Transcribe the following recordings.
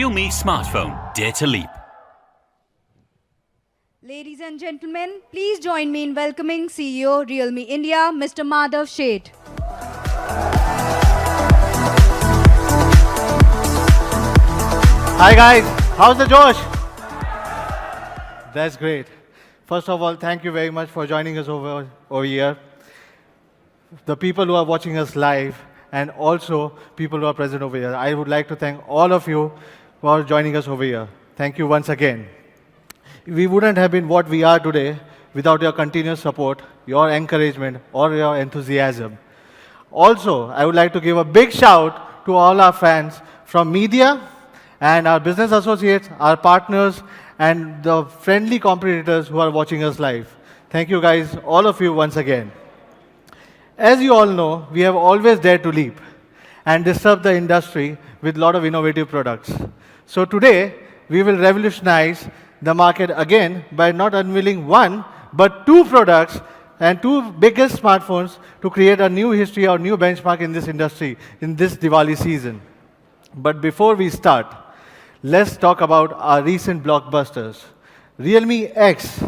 Realme smartphone. Dare to leap. Ladies and gentlemen, please join me in welcoming CEO Realme India, Mr. Madhav Sheth. Hi guys, how's the Josh? That's great. First of all, thank you very much for joining us over here. The people who are watching us live and also people who are present over here. I would like to thank all of you for joining us over here. Thank you once again. We wouldn't have been what we are today without your continuous support, your encouragement, or your enthusiasm. Also, I would like to give a big shout to all our fans from media and our business associates, our partners, and the friendly competitors who are watching us live. Thank you guys, all of you once again. As you all know, we have always dared to leap and disrupt the industry with a lot of innovative products. So today, we will revolutionize the market again by not unveiling one, but two products and two biggest smartphones to create a new history or new benchmark in this industry in this Diwali season. But before we start, let's talk about our recent blockbusters. Realme X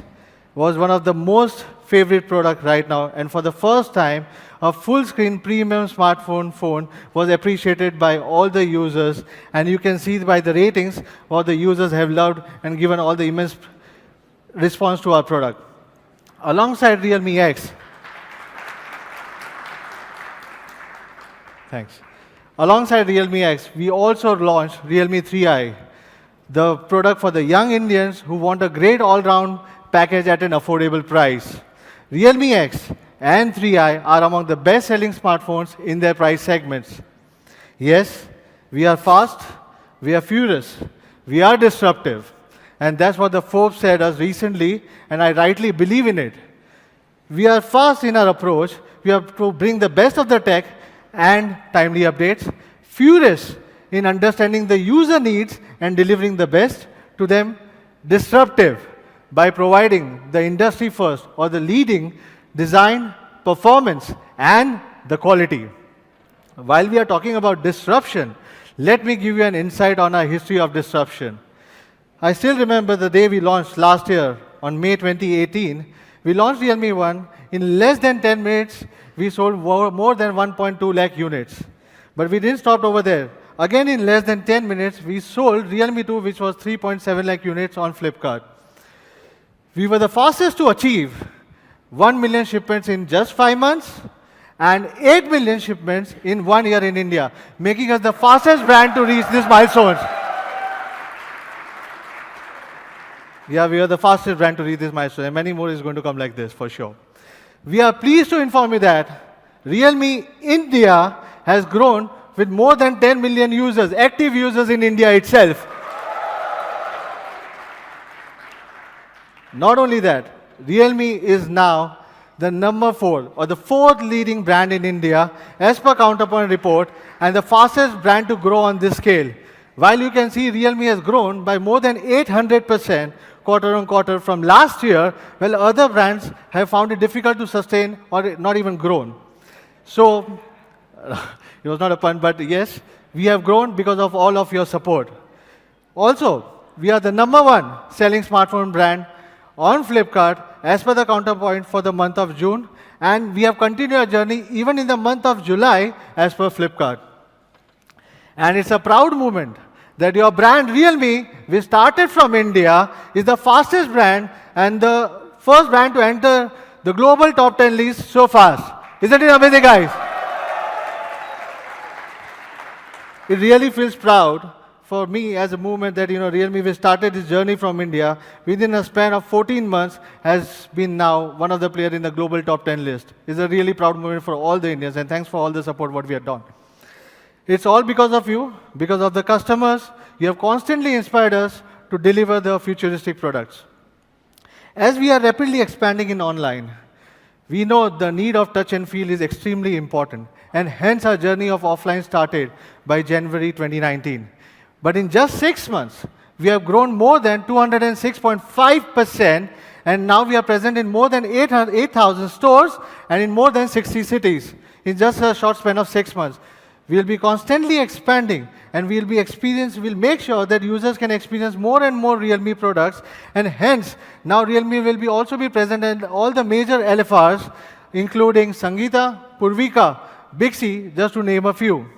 was one of the most favorite products right now, and for the first time, a full-screen premium smartphone phone was appreciated by all the users, and you can see by the ratings what the users have loved and given all the immense response to our product. Alongside Realme X, thanks. Alongside Realme X, we also launched Realme 3i, the product for the young Indians who want a great all-round package at an affordable price. Realme X and 3i are among the best-selling smartphones in their price segments. Yes, we are fast, we are furious, we are disruptive, and that's what the Forbes said us recently, and I rightly believe in it. We are fast in our approach, we have to bring the best of the tech and timely updates, furious in understanding the user needs and delivering the best to them, disruptive by providing the industry first or the leading design, performance, and the quality. While we are talking about disruption, let me give you an insight on our history of disruption. I still remember the day we launched last year on May 2018. We launched Realme 1. In less than 10 minutes, we sold more than 1.2 lakh units. But we didn't stop over there. Again, in less than 10 minutes, we sold Realme 2, which was 3.7 lakh units on Flipkart. We were the fastest to achieve 1 million shipments in just 5 months and 8 million shipments in 1 year in India, making us the fastest brand to reach these milestones. Yeah, we are the fastest brand to reach this milestone, and many more is going to come like this for sure. We are pleased to inform you that Realme India has grown with more than 10 million users, active users in India itself. Not only that, Realme is now the number 4 or the 4th leading brand in India as per Counterpoint report and the fastest brand to grow on this scale. While you can see Realme has grown by more than 800% quarter on quarter from last year, while other brands have found it difficult to sustain or not even grown. So, it was not a pun, but yes, we have grown because of all of your support. Also, we are the number 1 selling smartphone brand on Flipkart as per the Counterpoint for the month of June, and we have continued our journey even in the month of July as per Flipkart. And it's a proud moment that your brand Realme, which started from India, is the fastest brand and the first brand to enter the global top 10 list so fast. Isn't it amazing, guys? It really feels proud for me as a movement that, Realme, we started this journey from India, within a span of 14 months, has been now one of the players in the global top 10 list. It's a really proud moment for all the Indians, and thanks for all the support what we have done. It's all because of you, because of the customers. You have constantly inspired us to deliver the futuristic products. As we are rapidly expanding in online, we know the need of touch and feel is extremely important, and hence our journey of offline started by January 2019. But in just 6 months, we have grown more than 206.5%, and now we are present in more than 8,000 stores and in more than 60 cities in just a short span of 6 months. We'll be constantly expanding, and we'll make sure that users can experience more and more Realme products, and hence, now Realme will be also be present in all the major LFRs, including Sangeeta, Purvika, Bixi, just to name a few.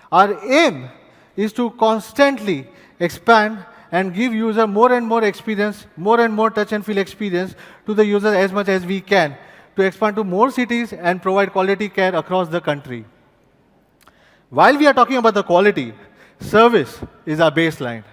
Our aim is to constantly expand and give user more and more experience, more and more touch and feel experience to the user as much as we can, to expand to more cities and provide quality care across the country. While we are talking about the quality, service is our baseline.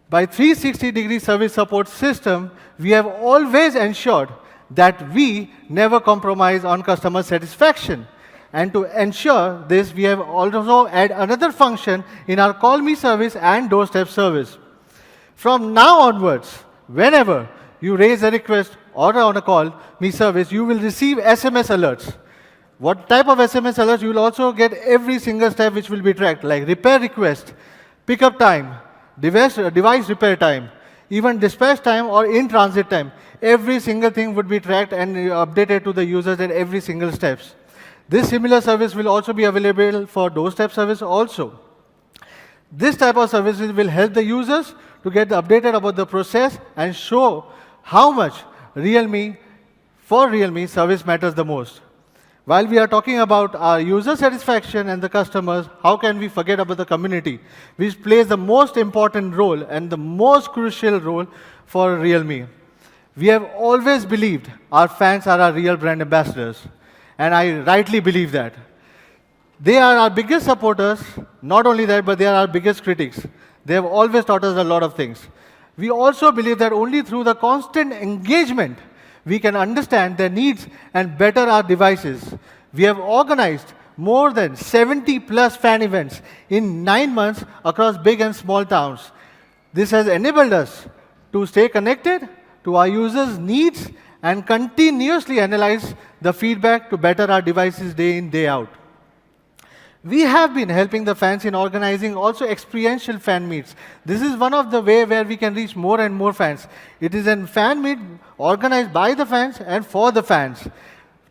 By 360-degree service support system, we have always ensured that we never compromise on customer satisfaction. And to ensure this, we have also added another function in our Call Me service and doorstep service. From now onwards, whenever you raise a request or on a Call Me service, you will receive SMS alerts. What type of SMS alerts? You will also get every single step which will be tracked, like repair request, pickup time, device repair time, even dispatch time or in-transit time. Every single thing would be tracked and updated to the users at every single steps. This similar service will also be available for doorstep service also. This type of services will help the users to get updated about the process and show how much for Realme service matters the most. While we are talking about our user satisfaction and the customers, how can we forget about the community, which plays the most important role and the most crucial role for Realme. We have always believed our fans are our real brand ambassadors, and I rightly believe that. They are our biggest supporters, not only that, but they are our biggest critics. They have always taught us a lot of things. We also believe that only through the constant engagement, we can understand their needs and better our devices. We have organized more than 70 plus fan events in 9 months across big and small towns. This has enabled us to stay connected to our users' needs and continuously analyze the feedback to better our devices day in, day out. We have been helping the fans in organizing also experiential fan meets. This is one of the ways where we can reach more and more fans. It is a fan meet organized by the fans and for the fans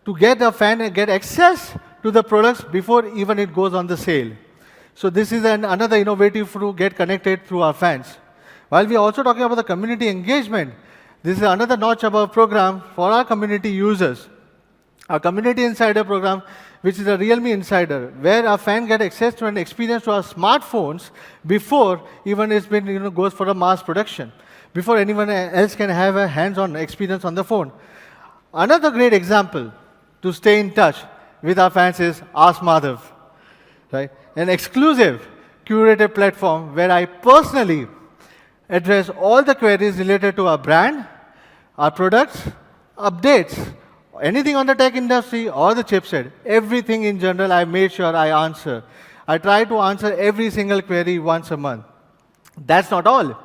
to get a fan and get access to the products before even it goes on the sale. So this is another innovative to get connected through our fans. While we are also talking about the community engagement, this is another notch above program for our community users. Our Community Insider program, which is a Realme Insider, where our fan get access to an experience to our smartphones before even it's been goes for a mass production, before anyone else can have a hands-on experience on the phone. Another great example to stay in touch with our fans is Ask Madhav, right? An exclusive curated platform where I personally address all the queries related to our brand, our products, updates, anything on the tech industry or the chipset, everything in general, I made sure I answer. I try to answer every single query once a month. That's not all.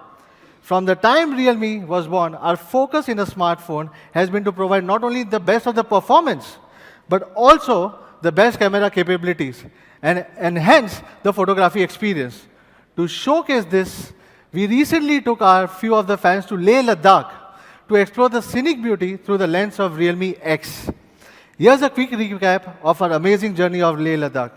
From the time Realme was born, our focus in a smartphone has been to provide not only the best of the performance, but also the best camera capabilities and enhance the photography experience. To showcase this, we recently took our few of the fans to Leh Ladakh to explore the scenic beauty through the lens of Realme X. Here's a quick recap of our amazing journey of Leh Ladakh.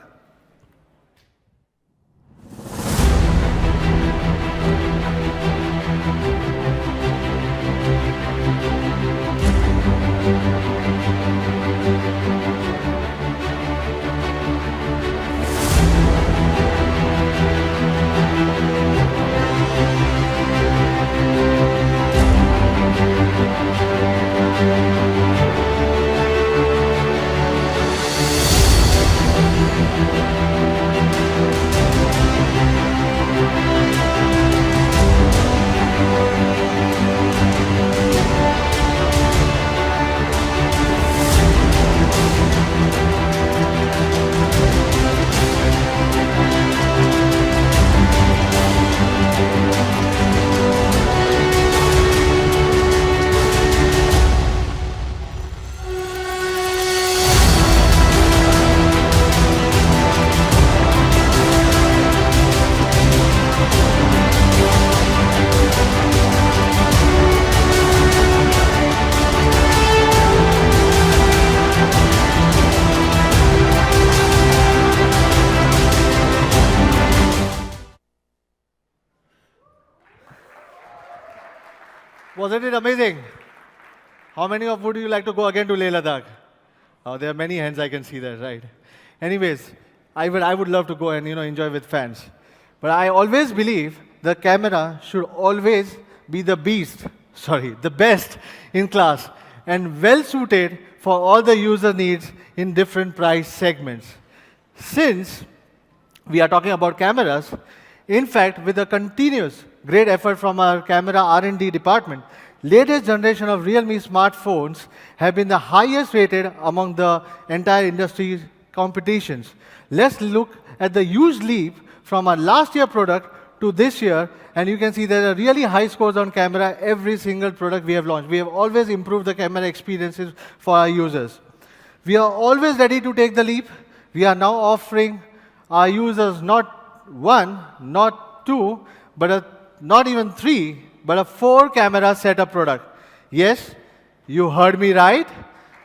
Wasn't it amazing? How many of would you like to go again to Leh Ladakh? Oh, there are many hands I can see there, right? Anyways, I would love to go and enjoy with fans. But I always believe the camera should always be the best in class and well suited for all the user needs in different price segments. Since we are talking about cameras, in fact, with a continuous great effort from our camera R&D department, latest generation of Realme smartphones have been the highest rated among the entire industry competitions. Let's look at the huge leap from our last year product to this year, and you can see there are really high scores on camera every single product we have launched. We have always improved the camera experiences for our users. We are always ready to take the leap. We are now offering our users not one, not two, not even three, but a 4-camera setup product. Yes, you heard me right.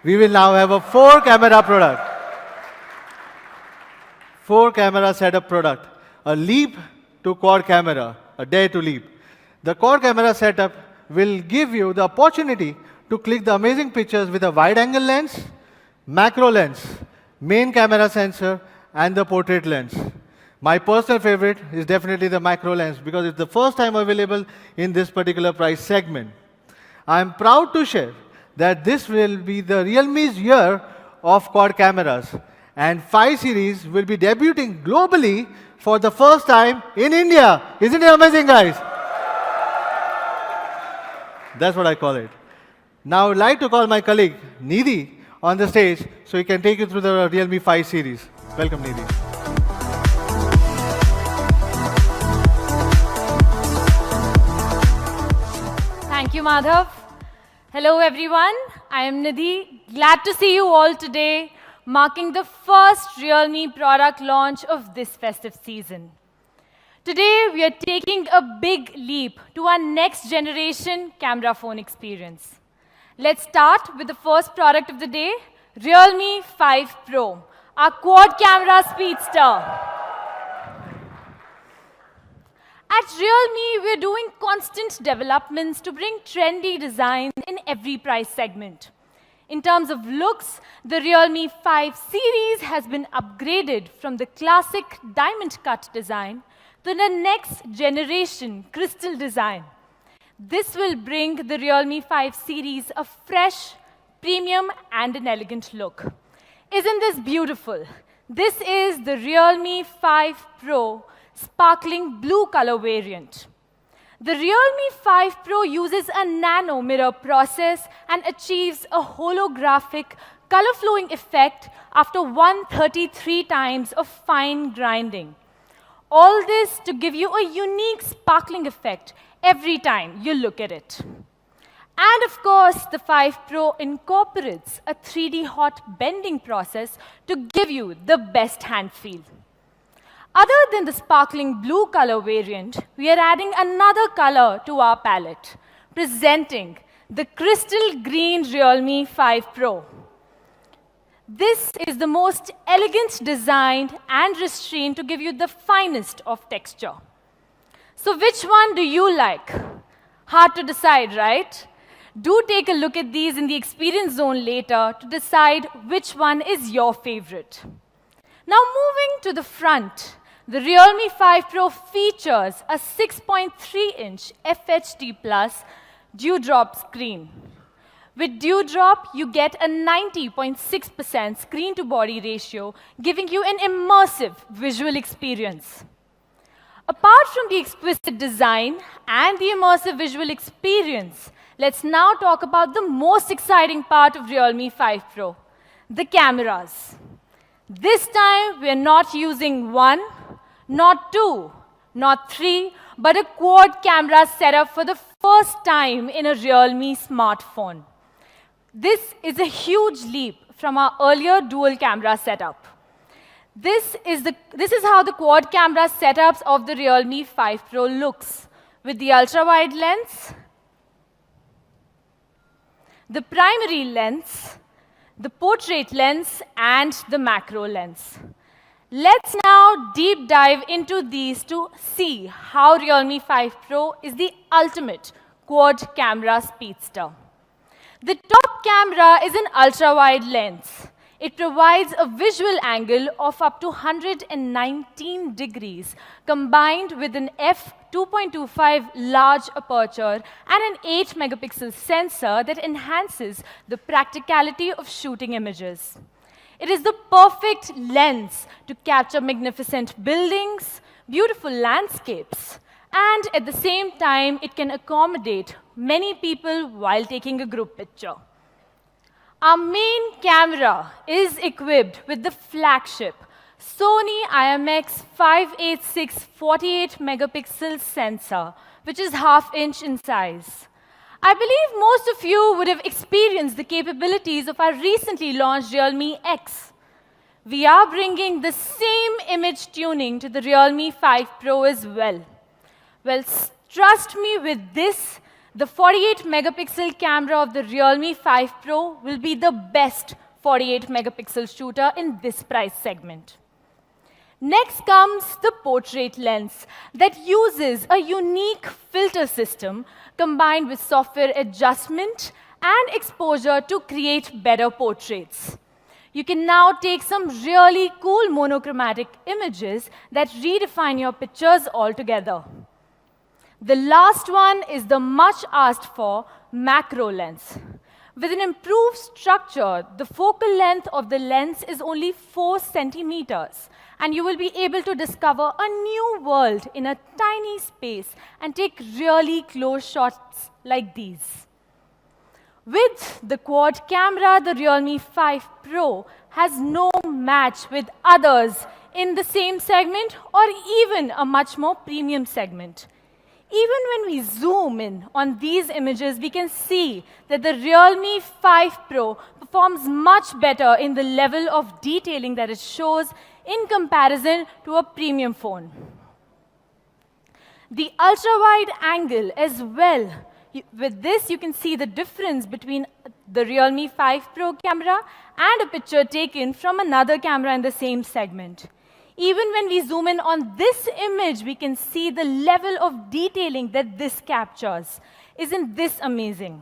We will now have a 4-camera product. 4-camera setup product. A leap to quad camera, a dare to leap. The quad camera setup will give you the opportunity to click the amazing pictures with a wide-angle lens, macro lens, main camera sensor, and the portrait lens. My personal favorite is definitely the macro lens because it's the first time available in this particular price segment. I'm proud to share that this will be the Realme's year of quad cameras, and 5 series will be debuting globally for the first time in India. Isn't it amazing, guys? That's what I call it. Now I would like to call my colleague Nidhi on the stage so he can take you through the Realme 5 series. Welcome, Nidhi. Thank you, Madhav. Hello, everyone. I am Nidhi. Glad to see you all today, marking the first Realme product launch of this festive season. Today, we are taking a big leap to our next generation camera phone experience. Let's start with the first product of the day, Realme 5 Pro, our quad camera speedster. At Realme, we're doing constant developments to bring trendy designs in every price segment. In terms of looks, the Realme 5 series has been upgraded from the classic diamond cut design to the next generation crystal design. This will bring the Realme 5 series a fresh, premium, and an elegant look. Isn't this beautiful? This is the Realme 5 Pro sparkling blue color variant. The Realme 5 Pro uses a nano mirror process and achieves a holographic color flowing effect after 133 times of fine grinding. All this to give you a unique sparkling effect every time you look at it. And of course, the 5 Pro incorporates a 3D hot bending process to give you the best hand feel. Other than the sparkling blue color variant, we are adding another color to our palette, presenting the crystal green Realme 5 Pro. This is the most elegant design and restraint to give you the finest of texture. So which one do you like? Hard to decide, right? Do take a look at these in the experience zone later to decide which one is your favorite. Now moving to the front, the Realme 5 Pro features a 6.3-inch FHD Plus dewdrop screen. With dewdrop, you get a 90.6% screen-to-body ratio, giving you an immersive visual experience. Apart from the exquisite design and the immersive visual experience, let's now talk about the most exciting part of Realme 5 Pro, the cameras. This time, we're not using one, not two, not three, but a quad camera setup for the first time in a Realme smartphone. This is a huge leap from our earlier dual camera setup. This is how the quad camera setups of the Realme 5 Pro looks, with the ultra-wide lens, the primary lens, the portrait lens, and the macro lens. Let's now deep dive into these to see how Realme 5 Pro is the ultimate quad camera speedster. The top camera is an ultra-wide lens. It provides a visual angle of up to 119 degrees, combined with an f2.25 large aperture and an 8-megapixel sensor that enhances the practicality of shooting images. It is the perfect lens to capture magnificent buildings, beautiful landscapes, and at the same time, it can accommodate many people while taking a group picture. Our main camera is equipped with the flagship Sony IMX586 48-megapixel sensor, which is half-inch in size. I believe most of you would have experienced the capabilities of our recently launched Realme X. We are bringing the same image tuning to the Realme 5 Pro as well. Well, trust me with this, the 48-megapixel camera of the Realme 5 Pro will be the best 48-megapixel shooter in this price segment. Next comes the portrait lens that uses a unique filter system combined with software adjustment and exposure to create better portraits. You can now take some really cool monochromatic images that redefine your pictures altogether. The last one is the much asked for macro lens. With an improved structure, the focal length of the lens is only 4 centimeters, and you will be able to discover a new world in a tiny space and take really close shots like these. With the quad camera, the Realme 5 Pro has no match with others in the same segment or even a much more premium segment. Even when we zoom in on these images, we can see that the Realme 5 Pro performs much better in the level of detailing that it shows in comparison to a premium phone. The ultra-wide angle as well. With this, you can see the difference between the Realme 5 Pro camera and a picture taken from another camera in the same segment. Even when we zoom in on this image, we can see the level of detailing that this captures. Isn't this amazing?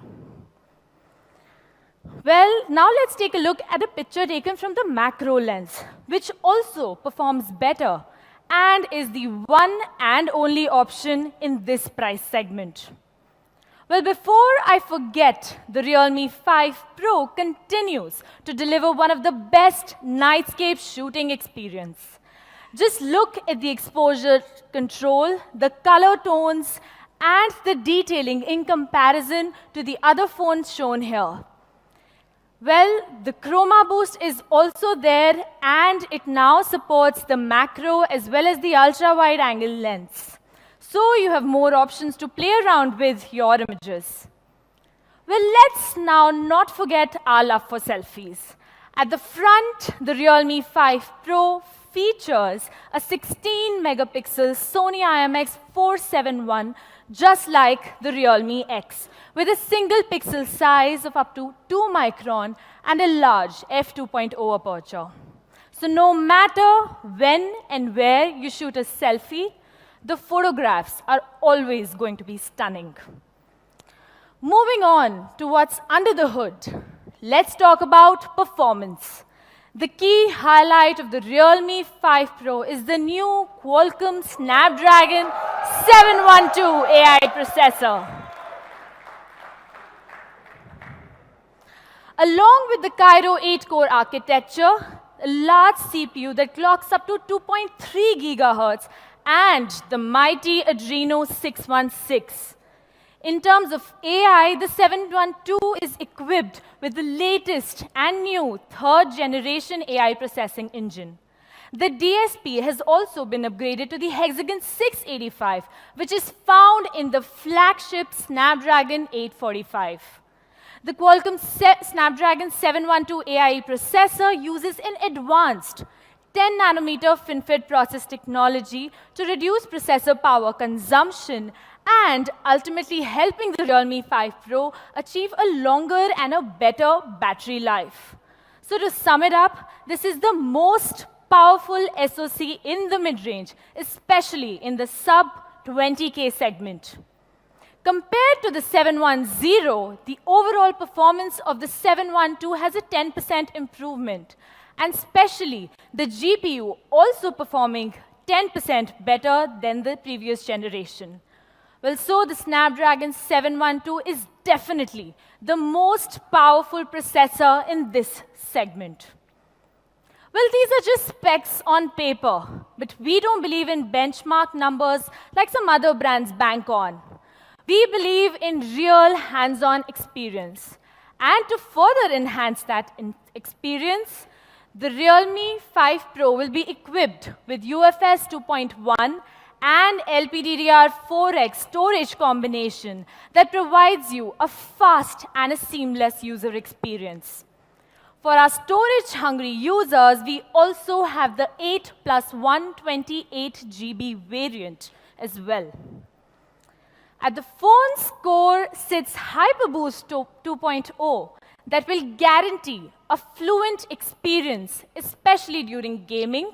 Well, now let's take a look at a picture taken from the macro lens, which also performs better and is the one and only option in this price segment. Well, before I forget, the Realme 5 Pro continues to deliver one of the best nightscape shooting experience. Just look at the exposure control, the color tones, and the detailing in comparison to the other phones shown here. Well, the chroma boost is also there, and it now supports the macro as well as the ultra-wide angle lens. So you have more options to play around with your images. Well, let's now not forget our love for selfies. At the front, the Realme 5 Pro features a 16-megapixel Sony IMX471, just like the Realme X, with a single pixel size of up to 2 micron and a large f2.0 aperture. So no matter when and where you shoot a selfie, the photographs are always going to be stunning. Moving on to what's under the hood, let's talk about performance. The key highlight of the Realme 5 Pro is the new Qualcomm Snapdragon 712 AI processor. Along with the Cairo 8-core architecture, a large CPU that clocks up to 2.3 gigahertz, and the mighty Adreno 616. In terms of AI, the 712 is equipped with the latest and new third-generation AI processing engine. The DSP has also been upgraded to the Hexagon 685, which is found in the flagship Snapdragon 845. The Qualcomm Snapdragon 712 AI processor uses an advanced 10-nanometer FinFET process technology to reduce processor power consumption and ultimately helping the Realme 5 Pro achieve a longer and a better battery life. So to sum it up, this is the most powerful SoC in the mid-range, especially in the sub-20K segment. Compared to the 710, the overall performance of the 712 has a 10% improvement, and especially the GPU also performing 10% better than the previous generation. Well, so the Snapdragon 712 is definitely the most powerful processor in this segment. Well, these are just specs on paper, but we don't believe in benchmark numbers like some other brands bank on. We believe in real hands-on experience. And to further enhance that experience, the Realme 5 Pro will be equipped with UFS 2.1 and LPDDR4X storage combination that provides you a fast and a seamless user experience. For our storage-hungry users, we also have the 8 plus 128 GB variant as well. At the phone's core sits HyperBoost 2.0 that will guarantee a fluent experience, especially during gaming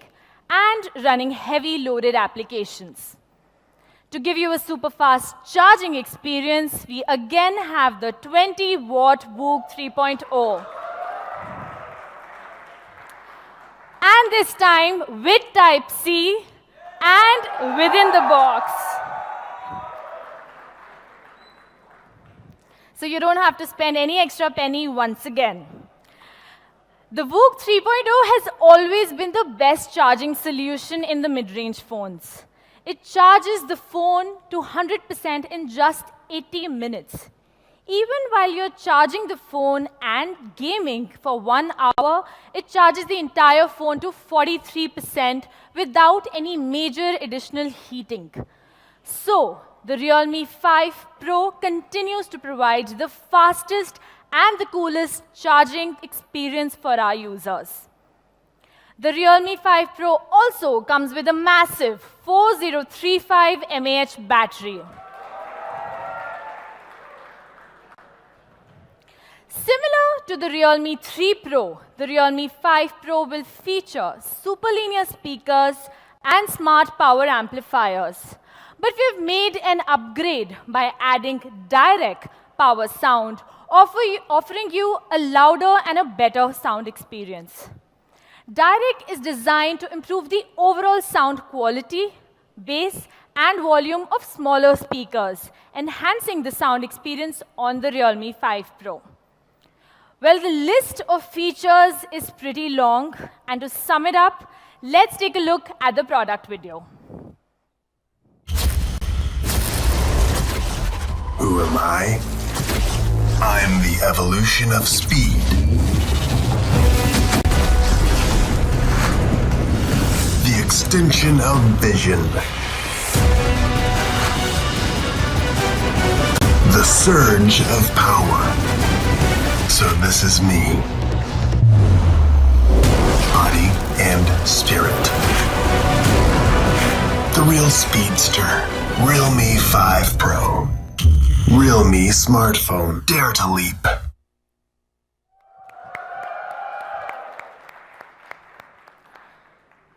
and running heavy loaded applications. To give you a super fast charging experience, we again have the 20-watt VOOC 3.0. And this time with Type-C and within the box. So you don't have to spend any extra penny once again. The VOOC 3.0 has always been the best charging solution in the mid-range phones. It charges the phone to 100% in just 80 minutes. Even while you're charging the phone and gaming for 1 hour, it charges the entire phone to 43% without any major additional heating. So, the Realme 5 Pro continues to provide the fastest and the coolest charging experience for our users. The Realme 5 Pro also comes with a massive 4035 mAh battery. Similar to the Realme 3 Pro, the Realme 5 Pro will feature super linear speakers and smart power amplifiers. But we've made an upgrade by adding direct power sound, offering you a louder and a better sound experience. Direct is designed to improve the overall sound quality, bass, and volume of smaller speakers, enhancing the sound experience on the Realme 5 Pro. Well, the list of features is pretty long, and to sum it up, let's take a look at the product video. Who am I? I'm the evolution of speed. The extension of vision. The surge of power. So this is me. Body and spirit. The real speedster. Realme 5 Pro. Realme smartphone. Dare to leap.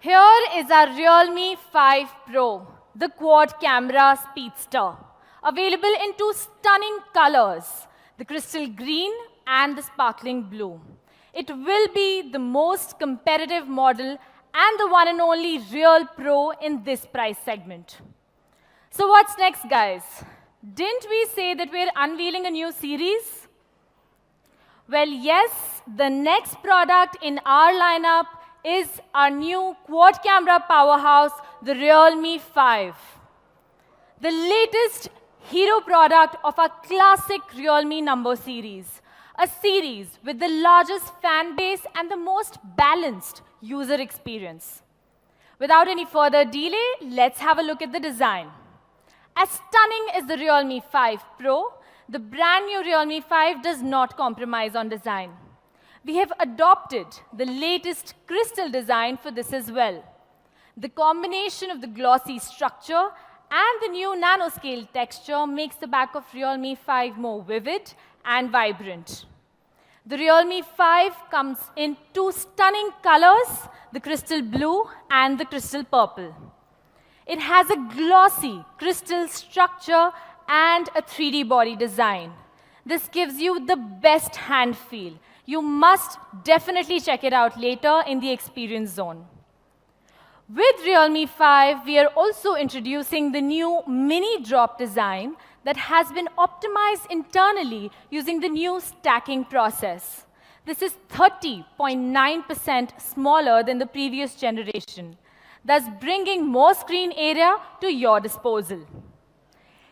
Here is our Realme 5 Pro, the quad camera speedster, available in two stunning colors, the crystal green and the sparkling blue. It will be the most competitive model and the one and only real pro in this price segment. So what's next, guys? Didn't we say that we're unveiling a new series? Well, yes, the next product in our lineup is our new quad camera powerhouse, the Realme 5. The latest hero product of our classic Realme number series, a series with the largest fan base and the most balanced user experience. Without any further delay, let's have a look at the design. As stunning as the Realme 5 Pro, the brand new Realme 5 does not compromise on design. We have adopted the latest crystal design for this as well. The combination of the glossy structure and the new nanoscale texture makes the back of Realme 5 more vivid and vibrant. The Realme 5 comes in two stunning colors, the crystal blue and the crystal purple. It has a glossy crystal structure and a 3D body design. This gives you the best hand feel. You must definitely check it out later in the experience zone. With Realme 5, we are also introducing the new mini drop design that has been optimized internally using the new stacking process. This is 30.9% smaller than the previous generation, thus bringing more screen area to your disposal.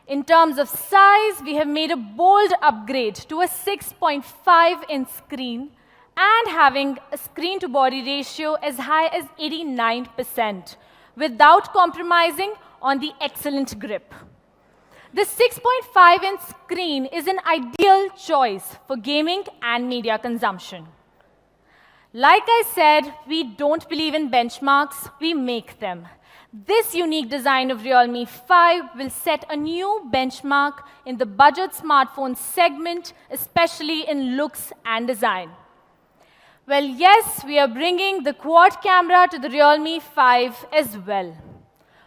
In terms of size, we have made a bold upgrade to a 6.5-inch screen and having a screen-to-body ratio as high as 89% without compromising on the excellent grip. The 6.5-inch screen is an ideal choice for gaming and media consumption. Like I said, we don't believe in benchmarks, we make them. This unique design of Realme 5 will set a new benchmark in the budget smartphone segment, especially in looks and design. Well, yes, we are bringing the quad camera to the Realme 5 as well.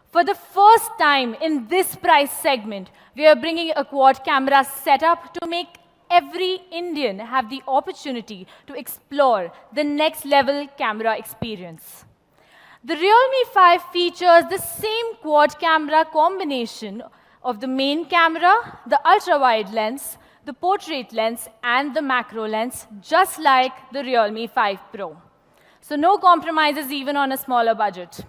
For the first time in this price segment, we are bringing a quad camera setup to make every Indian have the opportunity to explore the next level camera experience. The Realme 5 features the same quad camera combination of the main camera, the ultra-wide lens, the portrait lens, and the macro lens, just like the Realme 5 Pro. So no compromises even on a smaller budget.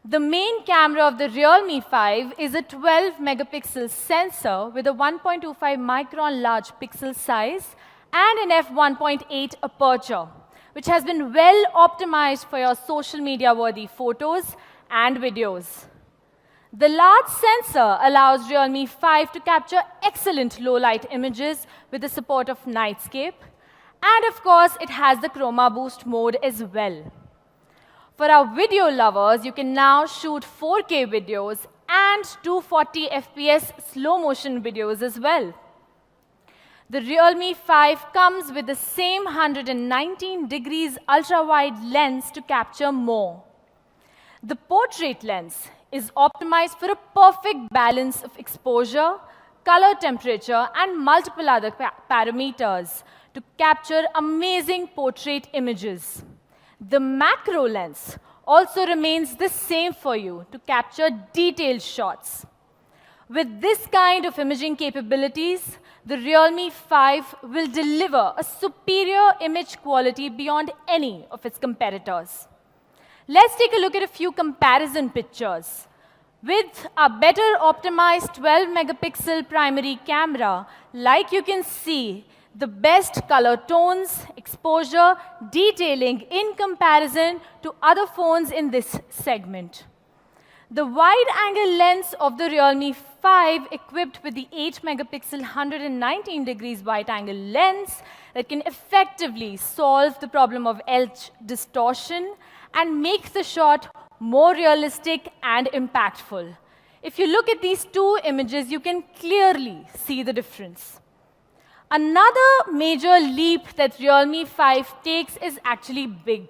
The main camera of the Realme 5 is a 12-megapixel sensor with a 1.25 micron large pixel size and an f1.8 aperture, which has been well optimized for your social media-worthy photos and videos. The large sensor allows Realme 5 to capture excellent low-light images with the support of Nightscape. And of course, it has the Chroma Boost mode as well. For our video lovers, you can now shoot 4K videos and 240 FPS slow-motion videos as well. The Realme 5 comes with the same 119 degrees ultra-wide lens to capture more. The portrait lens is optimized for a perfect balance of exposure, color temperature, and multiple other parameters to capture amazing portrait images. The macro lens also remains the same for you to capture detailed shots. With this kind of imaging capabilities, the Realme 5 will deliver a superior image quality beyond any of its competitors. Let's take a look at a few comparison pictures. With a better optimized 12-megapixel primary camera, like you can see, the best color tones, exposure, detailing in comparison to other phones in this segment. The wide-angle lens of the Realme 5 equipped with the 8-megapixel 119 degrees wide-angle lens that can effectively solve the problem of edge distortion and make the shot more realistic and impactful. If you look at these two images, you can clearly see the difference. Another major leap that Realme 5 takes is actually big.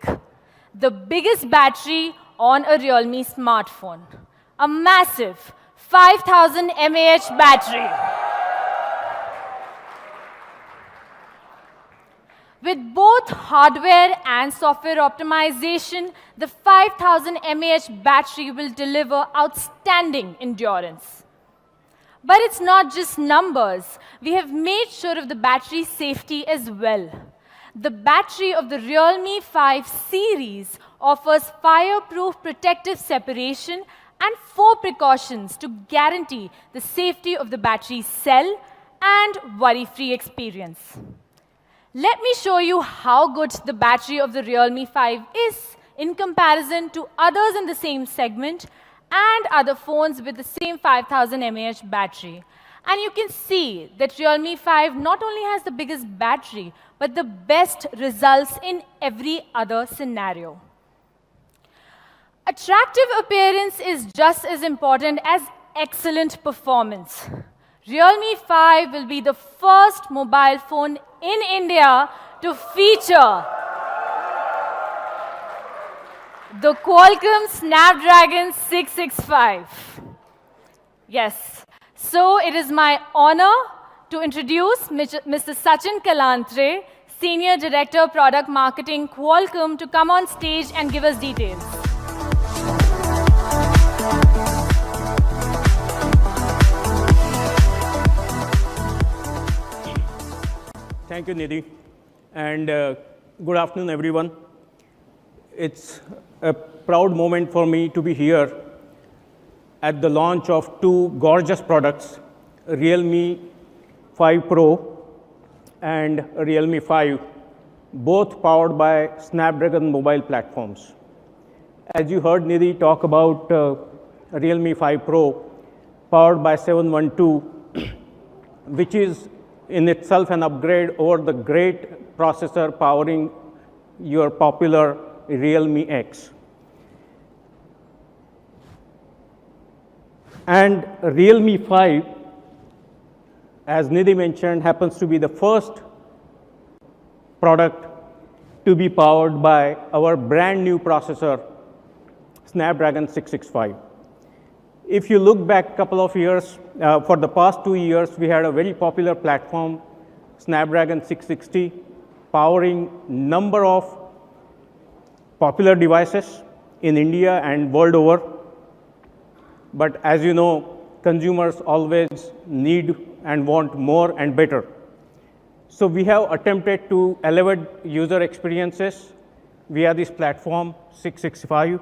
The biggest battery on a Realme smartphone. A massive 5000 mAh battery. With both hardware and software optimization, the 5000 mAh battery will deliver outstanding endurance. But it's not just numbers. We have made sure of the battery safety as well. The battery of the Realme 5 series offers fireproof protective separation and 4 precautions to guarantee the safety of the battery cell and worry-free experience. Let me show you how good the battery of the Realme 5 is in comparison to others in the same segment and other phones with the same 5000 mAh battery. And you can see that Realme 5 not only has the biggest battery, but the best results in every other scenario. Attractive appearance is just as important as excellent performance. Realme 5 will be the first mobile phone in India to feature the Qualcomm Snapdragon 665. Yes, So it is my honor to introduce Mr. Sachin Kalantre, Senior Director Product Marketing, Qualcomm, to come on stage and give us details. Thank you, Nidhi, and good afternoon, everyone. It's a proud moment for me to be here at the launch of two gorgeous products, Realme 5 Pro and Realme 5, both powered by Snapdragon mobile platforms. As you heard Nidhi talk about Realme 5 Pro, powered by 712, which is in itself an upgrade over the great processor powering your popular Realme X. And Realme 5, as Nidhi mentioned, happens to be the first product to be powered by our brand new processor, Snapdragon 665. If you look back a couple of years, for the past 2 years, we had a very popular platform, Snapdragon 660, powering number of popular devices in India and world over. But as you know, consumers always need and want more and better. So we have attempted to elevate user experiences via this platform, 665,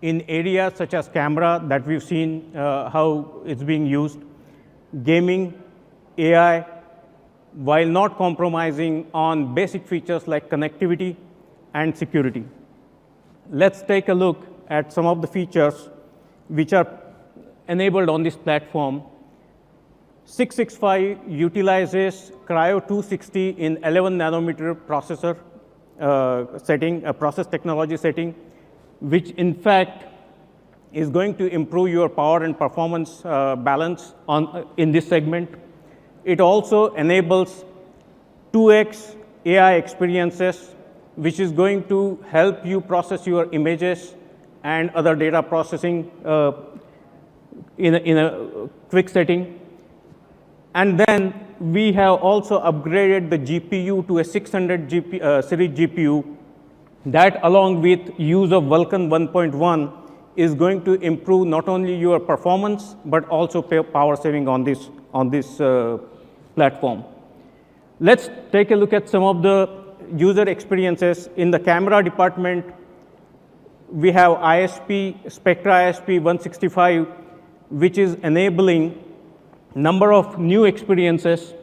in areas such as camera that we've seen how it's being used, gaming, AI, while not compromising on basic features like connectivity and security. Let's take a look at some of the features which are enabled on this platform. 665 utilizes Cryo 260 in 11 nanometer processor setting, a process technology setting, which in fact is going to improve your power and performance balance in this segment. It also enables 2x AI experiences, which is going to help you process your images and other data processing in a quick setting. And then we have also upgraded the GPU to a 600 series GPU that, along with use of Vulkan 1.1, is going to improve not only your performance but also power saving on this platform. Let's take a look at some of the user experiences. In the camera department, we have Spectra ISP 165, which is enabling number of new experiences,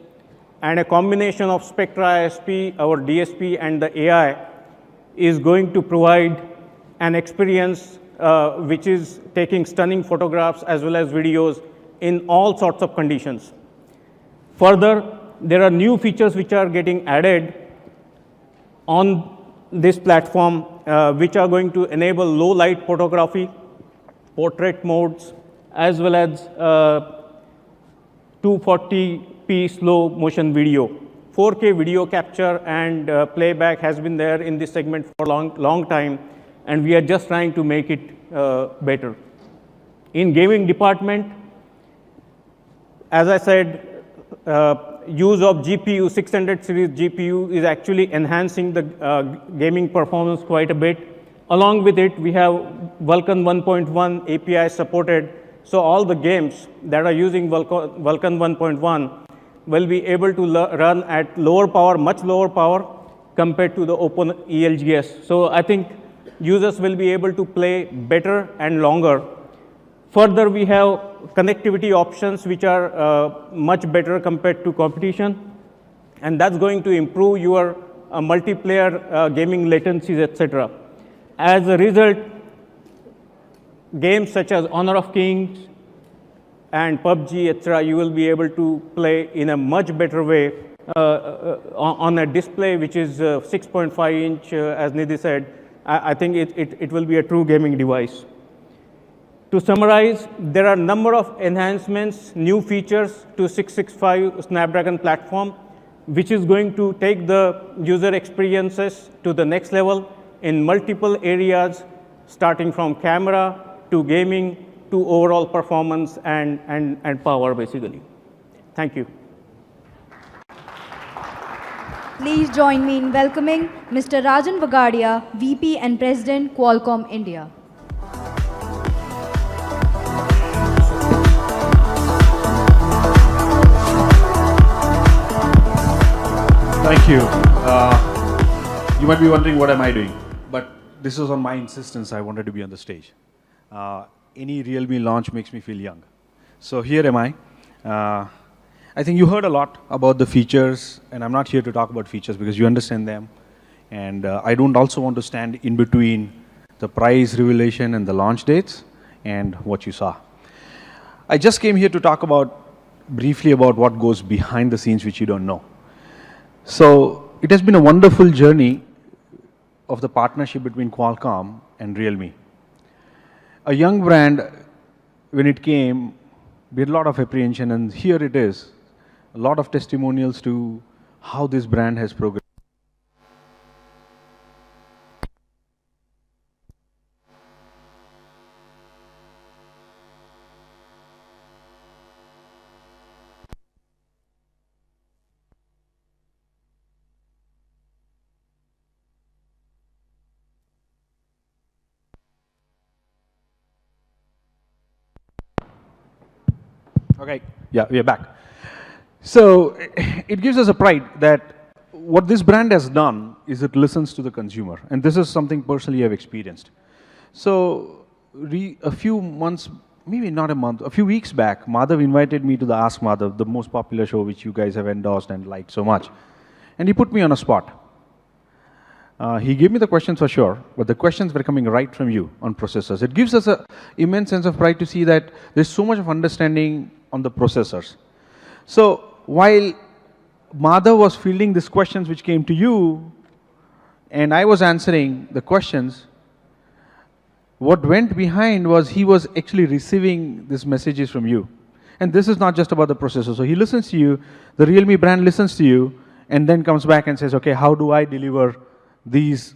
and a combination of Spectra ISP, our DSP, and the AI is going to provide an experience which is taking stunning photographs as well as videos in all sorts of conditions. Further, there are new features which are getting added on this platform, which are going to enable low light photography, portrait modes, as well as 240p slow motion video. 4K video capture and playback has been there in this segment for a long time, and we are just trying to make it better. In gaming department, as I said, use of GPU, 600 series GPU is actually enhancing the gaming performance quite a bit. Along with it, we have Vulkan 1.1 API supported, so all the games that are using Vulkan 1.1 will be able to run at lower power, much lower power compared to the open ELGS. So I think users will be able to play better and longer. Further, we have connectivity options which are much better compared to competition, and that's going to improve your multiplayer gaming latencies, etc. As a result, games such as Honor of Kings and PUBG, etc., you will be able to play in a much better way on a display which is 6.5 inch, as Nidhi said. I think it will be a true gaming device. To summarize, there are a number of enhancements, new features to 665 Snapdragon platform, which is going to take the user experiences to the next level in multiple areas, starting from camera to gaming to overall performance and power, basically. Thank you. Please join me in welcoming Mr. Rajan Vagadia, VP and President, Qualcomm India. Thank you. You might be wondering what am I doing, but this was on my insistence. I wanted to be on the stage. Any Realme launch makes me feel young. So here am I. I think you heard a lot about the features, and I'm not here to talk about features because you understand them. And I don't also want to stand in between the price revelation and the launch dates and what you saw. I just came here to talk briefly about what goes behind the scenes which you don't know. So it has been a wonderful journey of the partnership between Qualcomm and Realme. A young brand, when it came, we had a lot of apprehension, and here it is, a lot of testimonials to how this brand has progressed. Okay, yeah, we are back. So it gives us a pride that what this brand has done is it listens to the consumer. And this is something personally I've experienced. So a few months, maybe not a month, a few weeks back, Madhav invited me to the Ask Madhav, the most popular show which you guys have endorsed and liked so much. And he put me on a spot. He gave me the questions for sure, but the questions were coming right from you on processors. It gives us an immense sense of pride to see that there's so much of understanding on the processors. So while Madhav was fielding these questions which came to you, and I was answering the questions, what went behind was he was actually receiving these messages from you. And this is not just about the processor. So he listens to you, the Realme brand listens to you, and then comes back and says, okay, how do I deliver these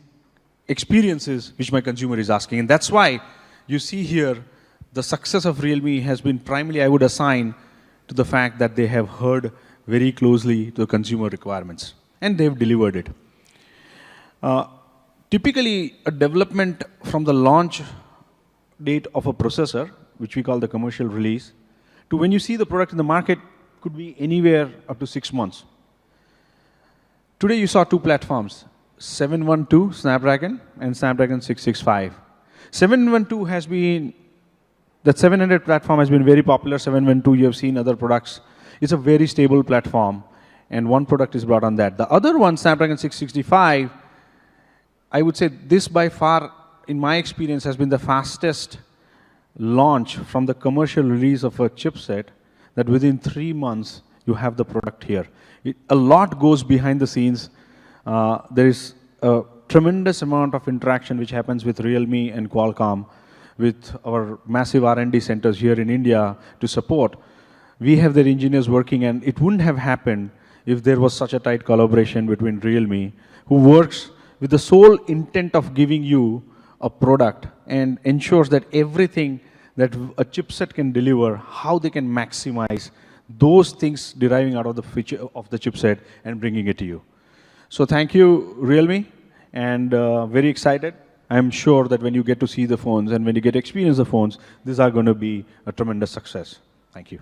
experiences which my consumer is asking? And that's why you see here the success of Realme has been primarily, I would assign, to the fact that they have heard very closely to the consumer requirements, and they've delivered it. Typically, a development from the launch date of a processor, which we call the commercial release, to when you see the product in the market could be anywhere up to 6 months. Today you saw two platforms, 712 Snapdragon and Snapdragon 665. 712 has been, that 700 platform has been very popular. 712, you have seen other products. It's a very stable platform, and one product is brought on that. The other one, Snapdragon 665, I would say this by far, in my experience, has been the fastest launch from the commercial release of a chipset, that within 3 months, you have the product here. A lot goes behind the scenes. There is a tremendous amount of interaction which happens with Realme and Qualcomm, with our massive R&D centers here in India to support. We have their engineers working, and it wouldn't have happened if there was such a tight collaboration between Realme, who works with the sole intent of giving you a product and ensures that everything that a chipset can deliver, how they can maximize those things deriving out of the feature of the chipset and bringing it to you. So thank you, Realme, and very excited. I'm sure that when you get to see the phones and when you get to experience the phones, these are going to be a tremendous success. Thank you.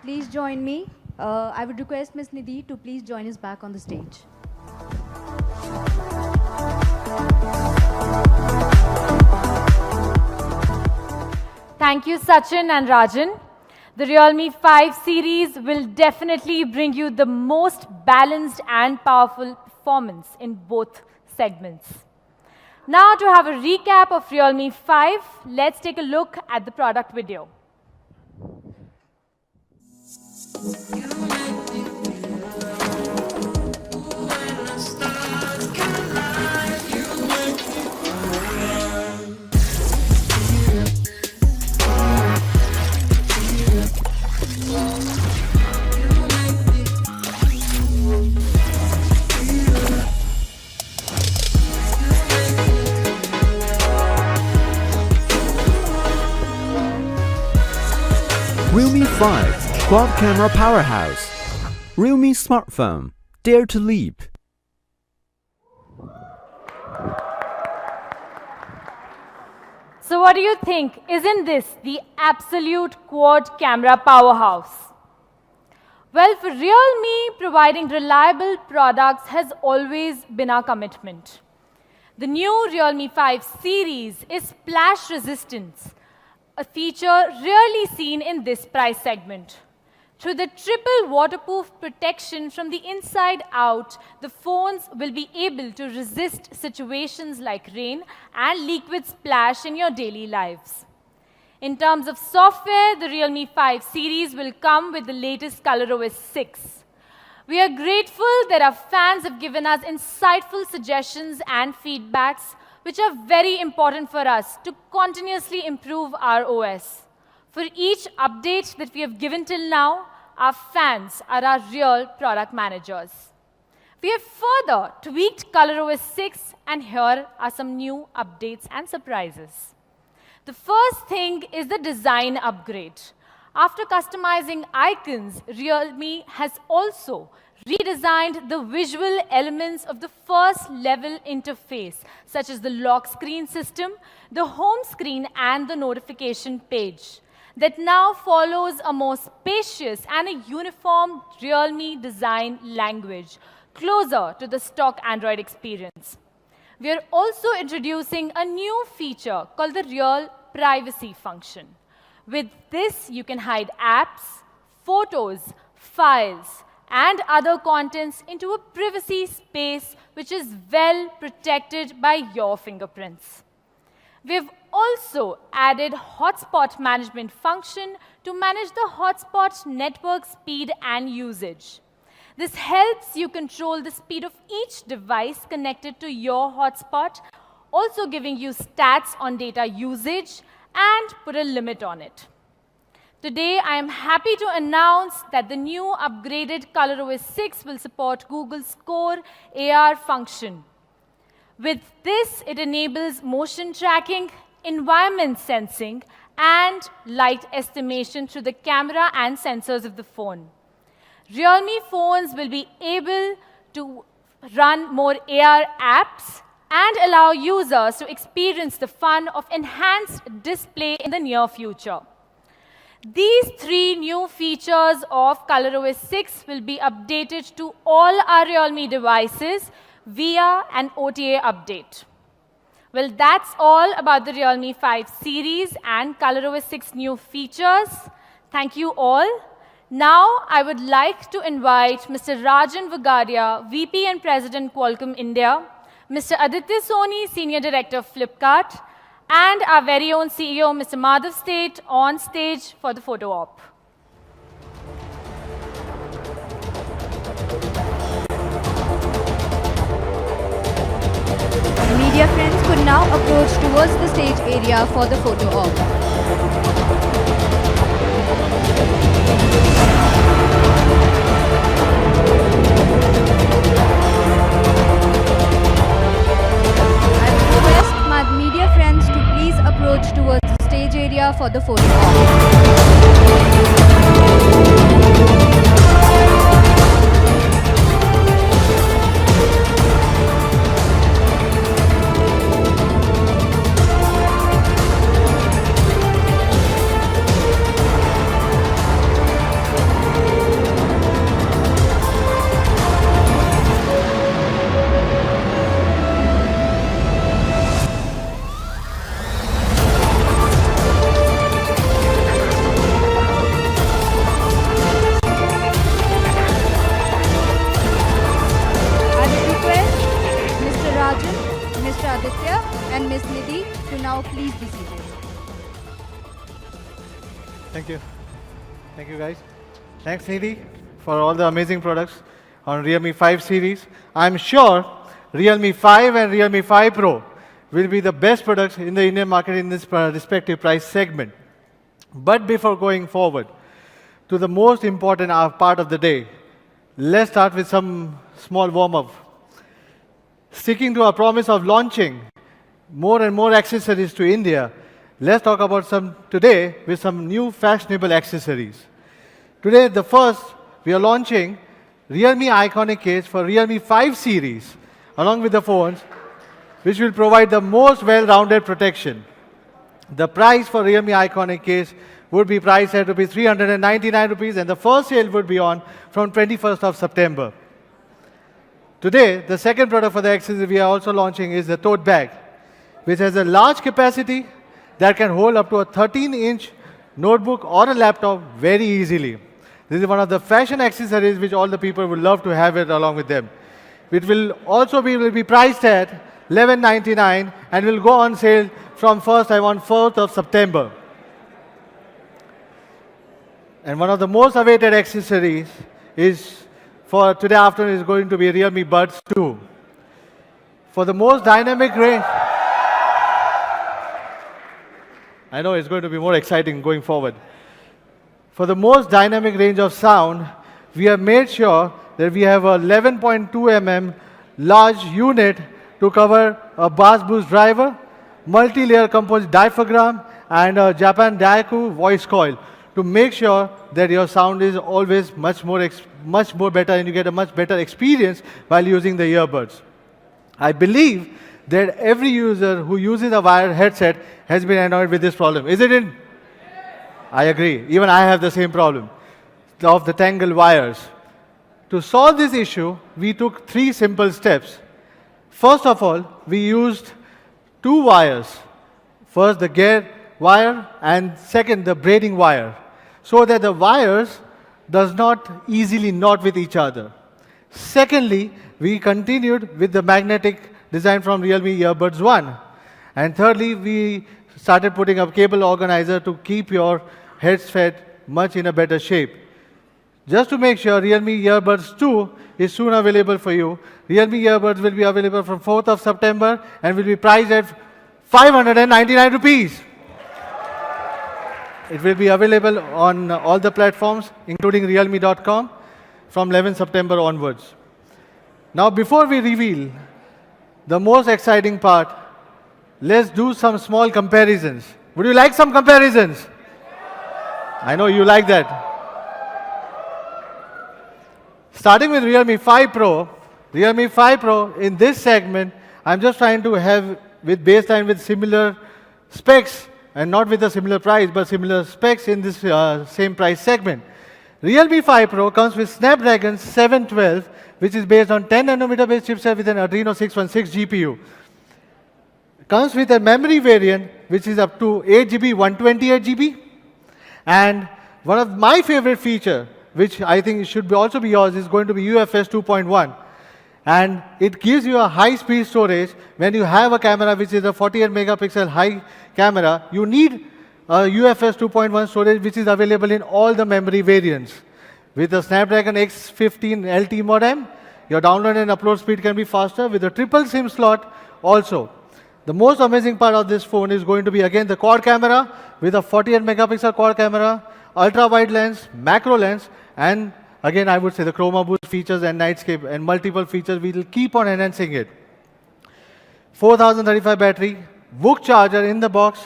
Please join me. I would request Ms. Nidhi to please join us back on the stage. Thank you, Sachin and Rajan. The Realme 5 series will definitely bring you the most balanced and powerful performance in both segments. Now, to have a recap of Realme 5, let's take a look at the product video. 5 Quad Camera Powerhouse. Realme Smartphone. Dare to leap. So what do you think? Isn't this the absolute quad camera powerhouse? Well, for Realme, providing reliable products has always been our commitment. The new Realme 5 series is splash resistance, a feature rarely seen in this price segment. Through the triple waterproof protection from the inside out, the phones will be able to resist situations like rain and liquid splash in your daily lives. In terms of software, the Realme 5 series will come with the latest ColorOS 6. We are grateful that our fans have given us insightful suggestions and feedbacks, which are very important for us to continuously improve our OS. For each update that we have given till now, our fans are our real product managers. We have further tweaked ColorOS 6, and here are some new updates and surprises. The first thing is the design upgrade. After customizing icons, Realme has also redesigned the visual elements of the first level interface, such as the lock screen system, the home screen, and the notification page, that now follows a more spacious and a uniform Realme design language, closer to the stock Android experience. We are also introducing a new feature called the Real Privacy function. With this, you can hide apps, photos, files, and other contents into a privacy space which is well protected by your fingerprints. We've also added hotspot management function to manage the hotspot network speed and usage. This helps you control the speed of each device connected to your hotspot, also giving you stats on data usage and put a limit on it. Today, I am happy to announce that the new upgraded ColorOS 6 will support Google's core AR function. With this, it enables motion tracking, environment sensing, and light estimation through the camera and sensors of the phone. Realme phones will be able to run more AR apps and allow users to experience the fun of enhanced display in the near future. These three new features of ColorOS 6 will be updated to all our Realme devices via an OTA update. Well, that's all about the Realme 5 series and ColorOS 6 new features. Thank you all. Now, I would like to invite Mr. Rajan Vagadia, VP and President, Qualcomm India, Mr. Aditya Soni, Senior Director of Flipkart, and our very own CEO, Mr. Madhav State, on stage for the photo op. Media friends could now approach towards the stage area for the photo op. Media friends to please approach towards the stage area for the photo op. And Ms. Nidhi to now please be seated. Thank you. Thank you, guys. Thanks, Nidhi, for all the amazing products on Realme 5 series. I'm sure Realme 5 and Realme 5 Pro will be the best products in the Indian market in this respective price segment. But before going forward to the most important part of the day, let's start with some small warm-up. Sticking to our promise of launching more and more accessories to India, let's talk about some today with some new fashionable accessories. Today, the first, we are launching Realme Iconic Case for Realme 5 series, along with the phones, which will provide the most well-rounded protection. The price for Realme Iconic Case would be priced at rupees 399 rupees, and the first sale would be on from 21st of September. Today, the second product for the accessory we are also launching is the tote bag, which has a large capacity that can hold up to a 13-inch notebook or a laptop very easily. This is one of the fashion accessories which all the people would love to have it along with them. It will also be priced at $11.99 and will go on sale from 4th of September. And one of the most awaited accessories is for today afternoon is going to be Realme Buds 2. For the most dynamic range, I know it's going to be more exciting going forward. For the most dynamic range of sound, we have made sure that we have a 11.2 mm large unit to cover a bass boost driver, multi-layer composite diaphragm, and a Japan Daiku voice coil to make sure that your sound is always much more better and you get a much better experience while using the earbuds. I believe that every user who uses a wired headset has been annoyed with this problem. Is it in? I agree. Even I have the same problem of the tangled wires. To solve this issue, we took 3 simple steps. First of all, we used 2 wires. First, the gear wire, and second, the braiding wire, so that the wires does not easily knot with each other. Secondly, we continued with the magnetic design from Realme Earbuds 1. And thirdly, we started putting up cable organizer to keep your headset much in a better shape. Just to make sure, Realme Earbuds 2 is soon available for you. Realme Earbuds will be available from 4th of September and will be priced at 599 rupees. It will be available on all the platforms, including realme.com, from 11 September onwards. Now, before we reveal the most exciting part, let's do some small comparisons. Would you like some comparisons? I know you like that. Starting with Realme 5 Pro. Realme 5 Pro, in this segment, I'm just trying to have with baseline with similar specs, and not with a similar price, but similar specs in this same price segment. Realme 5 Pro comes with Snapdragon 712, which is based on 10 nanometer based chipset with an Adreno 616 GPU. Comes with a memory variant, which is up to 8 GB, 128 GB. And one of my favorite feature, which I think should also be yours, is going to be UFS 2.1. And it gives you a high-speed storage. When you have a camera which is a 48 megapixel high camera, you need a UFS 2.1 storage which is available in all the memory variants. With the Snapdragon X15 LT modem, your download and upload speed can be faster with a triple SIM slot also. The most amazing part of this phone is going to be again the quad camera with a 48 megapixel quad camera, ultra wide lens, macro lens, and again I would say the chroma boost features and nightscape and multiple features. We will keep on enhancing it. 4035 battery, book charger in the box.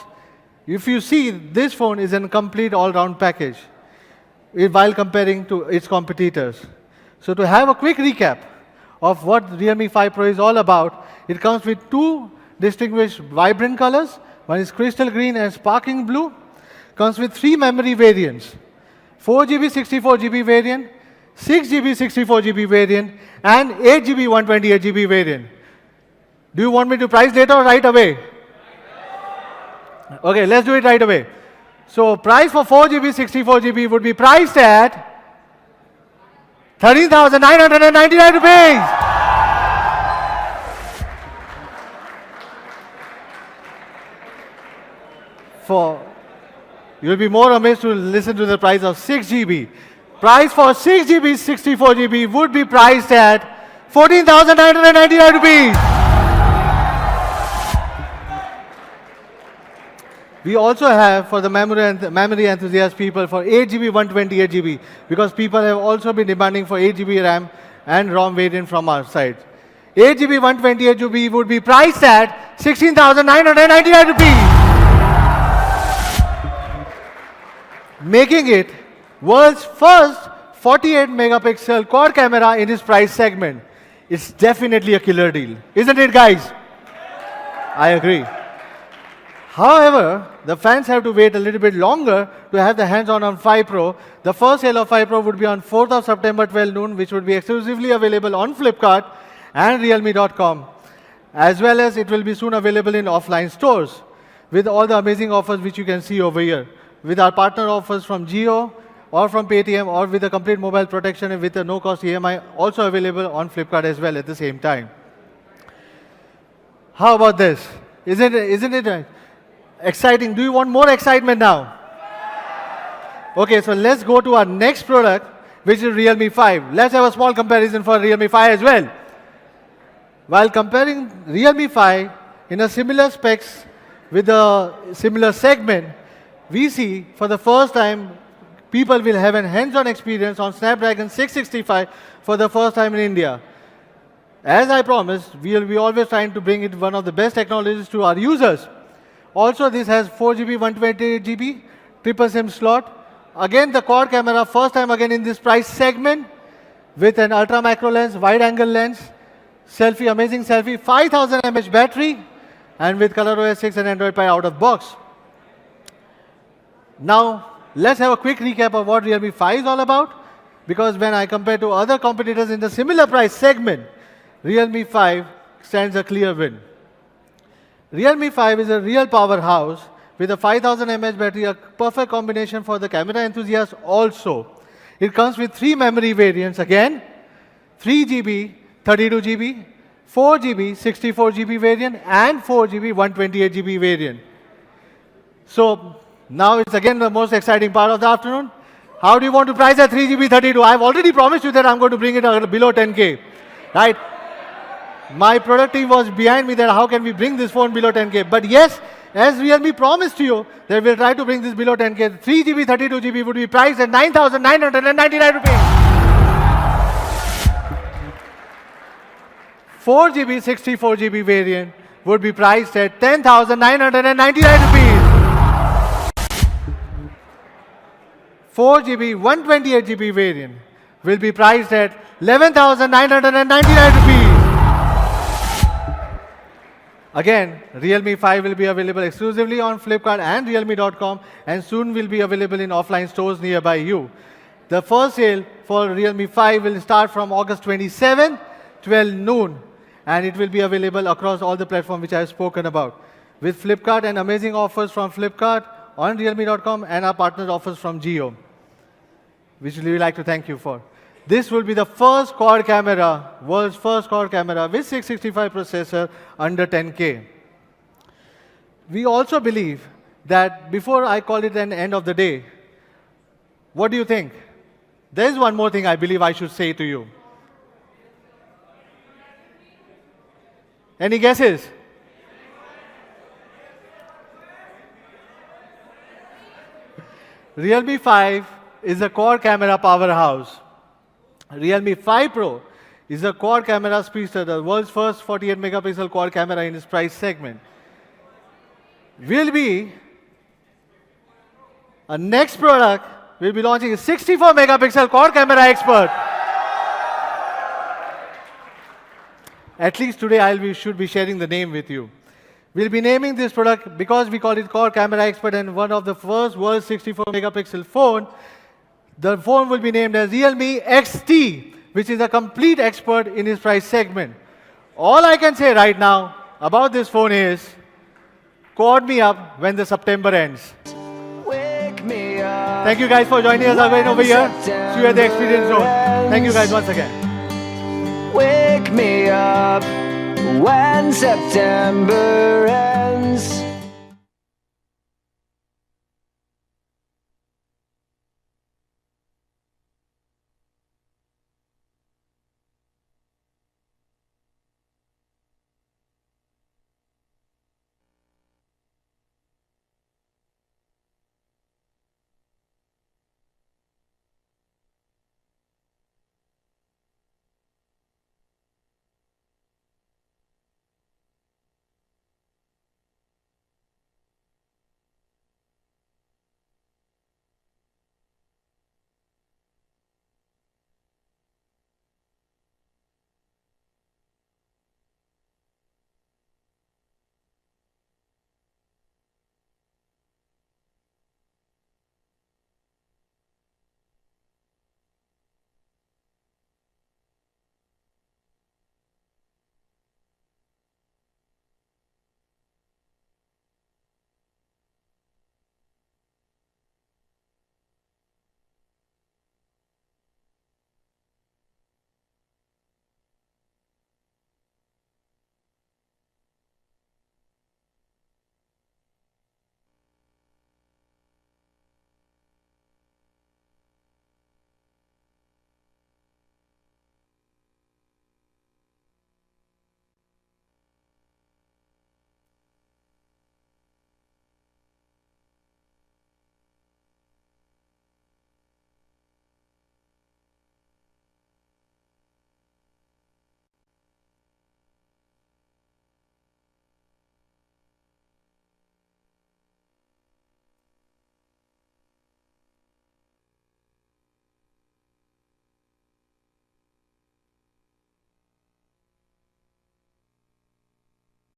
If you see, this phone is a complete all-round package while comparing to its competitors. So to have a quick recap of what Realme 5 Pro is all about, it comes with 2 distinguished vibrant colors. One is crystal green and sparkling blue. Comes with 3 memory variants: 4 GB 64 GB variant, 6 GB 64 GB variant, and 8 GB 128 GB variant. Do you want me to price later or right away? Okay, let's do it right away. So price for 4 GB 64 GB would be priced at 13,999 rupees. You'll be more amazed to listen to the price of 6 GB. Price for 6 GB 64 GB would be priced at 14,999 rupees. We also have for the memory enthusiast people for 8 GB 128 GB, because people have also been demanding for 8 GB RAM and ROM variant from our side. 8 GB 128 GB would be priced at 16,999 rupees. Making it World's first 48 megapixel quad camera in its price segment. It's definitely a killer deal. Isn't it, guys? I agree. However, the fans have to wait a little bit longer to have the hands-on on 5 Pro. The first sale of 5 Pro would be on 4th of September 12 noon, which would be exclusively available on Flipkart and realme.com. As well as it will be soon available in offline stores with all the amazing offers which you can see over here. With our partner offers from Jio or from Paytm or with a complete mobile protection and with a no-cost EMI also available on Flipkart as well at the same time. How about this? Isn't it exciting? Do you want more excitement now? Okay, so let's go to our next product, which is Realme 5. Let's have a small comparison for Realme 5 as well. While comparing Realme 5 in a similar specs with a similar segment, we see for the first time people will have a hands-on experience on Snapdragon 665 for the first time in India. As I promised, we will be always trying to bring it one of the best technologies to our users. Also, this has 4GB, 128GB, triple SIM slot. Again, the quad camera, first time again in this price segment, with an ultra macro lens, wide angle lens, selfie, amazing selfie, 5000 mAh battery, and with ColorOS 6 and Android Pie out of box. Now, let's have a quick recap of what Realme 5 is all about, because when I compare to other competitors in the similar price segment, Realme 5 stands a clear win. Realme 5 is a real powerhouse with a 5000 mAh battery, a perfect combination for the camera enthusiasts also. It comes with 3 memory variants again, 3GB, 32GB, 4GB, 64GB variant, and 4GB, 128GB variant. So now it's again the most exciting part of the afternoon. How do you want to price a 3GB 32? I've already promised you that I'm going to bring it below 10K, right? My product team was behind me that how can we bring this phone below 10K. But yes, as Realme promised to you, that we'll try to bring this below 10K. 3GB, 32GB would be priced at 9,999 rupees. 4GB, 64GB variant would be priced at 10,999 rupees. 4GB, 128GB variant will be priced at 11,999 rupees. Again, Realme 5 will be available exclusively on Flipkart and realme.com and soon will be available in offline stores nearby you. The first sale for Realme 5 will start from August 27, 12 noon, and it will be available across all the platforms which I have spoken about. With Flipkart and amazing offers from Flipkart on realme.com and our partner offers from Jio, which we would like to thank you for. This will be the first quad camera, world's first quad camera with 665 processor under 10K. We also believe that before I call it an end of the day, what do you think? There is one more thing I believe I should say to you. Any guesses? Realme 5 is a quad camera powerhouse. Realme 5 Pro is a quad camera speedster, the world's first 48 megapixel quad camera in its price segment. Will be a next product will be launching a 64 megapixel quad camera expert. At least today should be sharing the name with you. We'll be naming this product because we call it quad camera expert and one of the first world's 64 megapixel phone. The phone will be named as Realme XT, which is a complete expert in its price segment. All I can say right now about this phone is, call me up when the September ends. Thank you guys for joining us again over here. See you at the Experience Zone. Thank you guys once again. Wake me up when September ends.